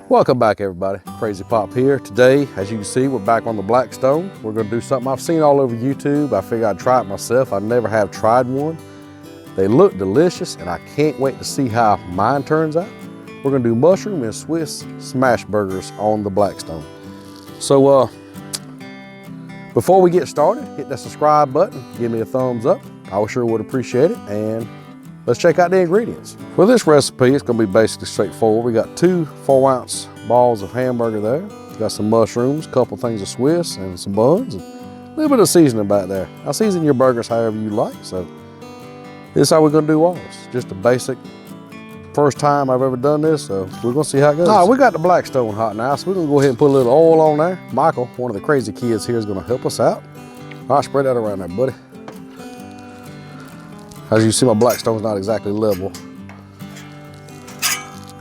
Welcome back, everybody. Crazy Pop here. Today, as you can see, we're back on the Blackstone. We're gonna do something I've seen all over YouTube. I figured I'd try it myself. I never have tried one. They look delicious, and I can't wait to see how mine turns out. We're gonna do mushroom and Swiss smash burgers on the Blackstone. So, before we get started, hit that subscribe button, give me a thumbs up. I sure would appreciate it, and let's check out the ingredients. For this recipe, it's gonna be basically straightforward. We got 2 4-ounce balls of hamburger there. Got some mushrooms, a couple things of Swiss, and some buns, and a little bit of seasoning back there. Now season your burgers however you like, so this is how we're gonna do ours. Just a basic, first time I've ever done this, so we're gonna see how it goes. All right, we got the Blackstone hot now, so we're gonna go ahead and put a little oil on there. Michael, one of the crazy kids here, is gonna help us out. All right, spread that around there, buddy. As you see, my Blackstone's not exactly level.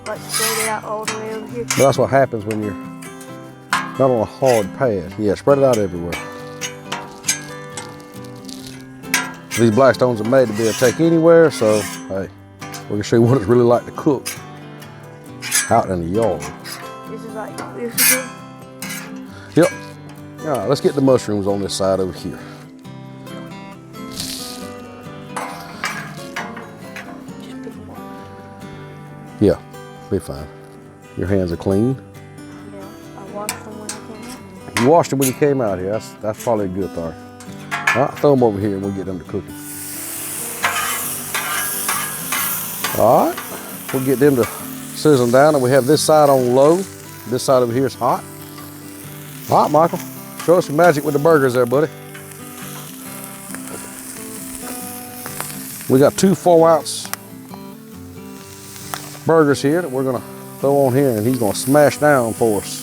Like spread it out all the way over here. But that's what happens when you're not on a hard pad. Yeah, spread it out everywhere. These Blackstones are made to be able to take anywhere, so hey, we're gonna show you what it's really like to cook out in the yard. This is like this. Yep. All right, let's get the mushrooms on this side over here. Yeah, be fine. Your hands are clean. Yeah, I washed them when I came out. You washed them when you came out here. That's probably a good thing. All right, throw them over here and we'll get them to cooking. All right, we'll get them to sizzling down, and we have this side on low. This side over here is hot. All right, Michael, show us some magic with the burgers there, buddy. We got 2 4-ounce burgers here that we're gonna throw on here, and he's gonna smash down for us.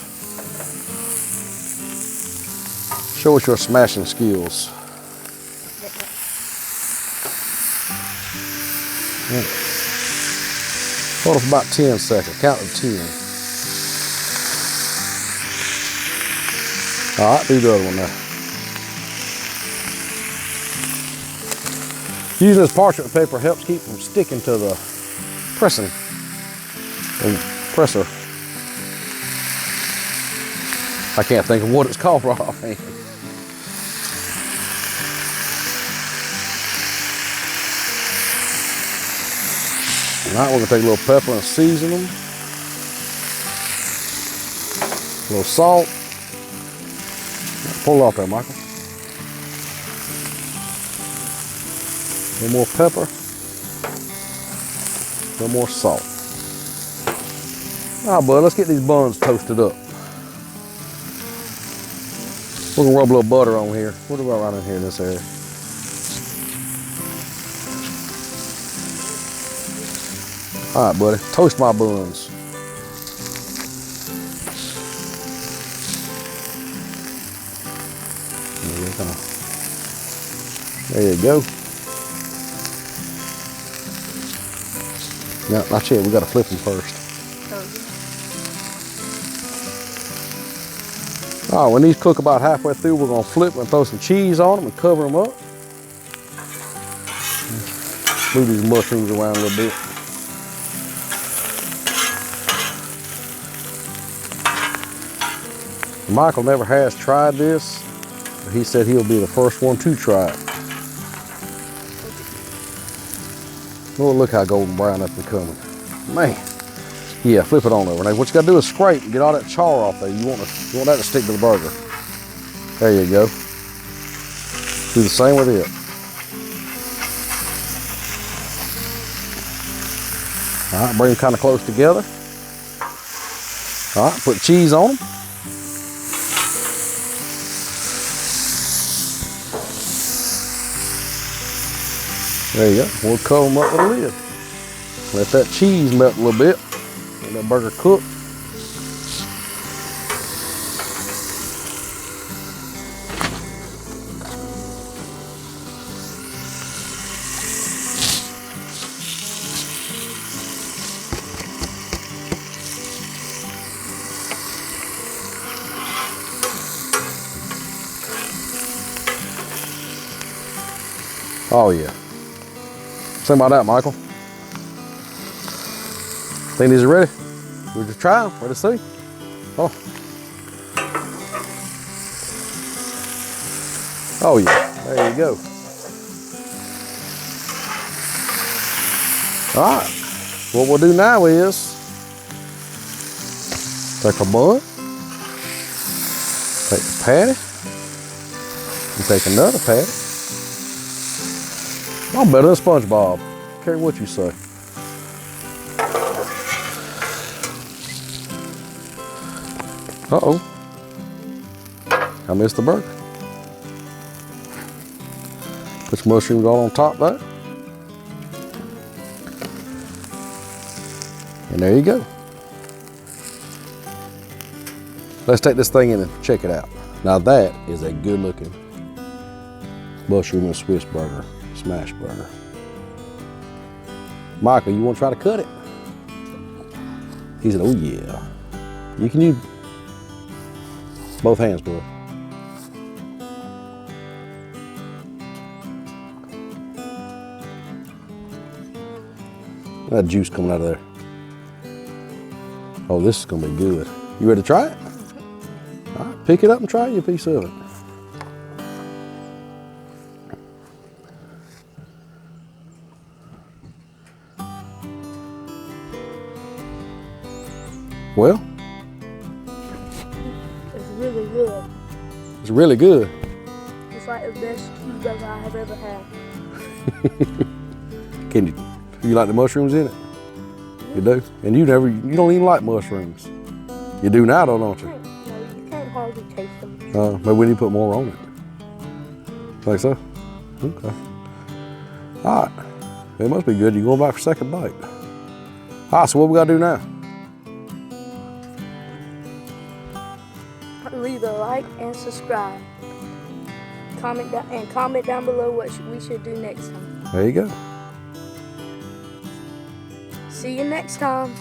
Show us your smashing skills. Hold it for about 10 seconds, count to 10. All right, do the other one now. Using this parchment paper helps keep from sticking to the presser. I can't think of what it's called right offhand. All right, we're gonna take a little pepper and season them. A little salt. Pull it off there, Michael. A little more pepper. A little more salt. All right, bud, let's get these buns toasted up. We're gonna rub a little butter on here. What about right in here in this area? All right, buddy, toast my buns. There you go. No, not yet, we gotta flip them first. All right, when these cook about halfway through, we're gonna flip and throw some cheese on them and cover them up. Move these mushrooms around a little bit. Michael never has tried this, but he said he'll be the first one to try it. Oh, look how golden brown that's becoming. Man. Yeah, flip it on over. Now what you gotta do is scrape and get all that char off there. You want that to stick to the burger. There you go. Do the same with it. All right, bring them kind of close together. All right, put cheese on them. There you go. We'll cover them up with a lid. Let that cheese melt a little bit. Let that burger cook. Oh yeah. Something about that, Michael. Think these are ready? We'll just try them. Ready to see? Oh. Oh yeah, there you go. All right, what we'll do now is take a bun, take the patty, and take another patty. I'm better than SpongeBob. Don't care what you say. Uh-oh. I missed the burger. Put some mushrooms all on top there. And there you go. Let's take this thing in and check it out. Now that is a good looking mushroom and Swiss burger, Smashburger. Michael, you want to try to cut it? He said, oh yeah. You can use both hands, bud. That juice coming out of there. Oh, this is gonna be good. You ready to try it? All right, pick it up and try you a piece of it. Well, It's really good. it's really good. It's like the best cheeseburger I have ever had. Can you like the mushrooms in it? You do? And you don't even like mushrooms. You do now though, don't you? No, you can't hardly taste them. Maybe we need to put more on it. Think so? Okay. All right. It must be good. You're going back for a second bite. All right, so what we gotta do now? Leave a like and subscribe. Comment down below what we should do next time. There you go. See you next time.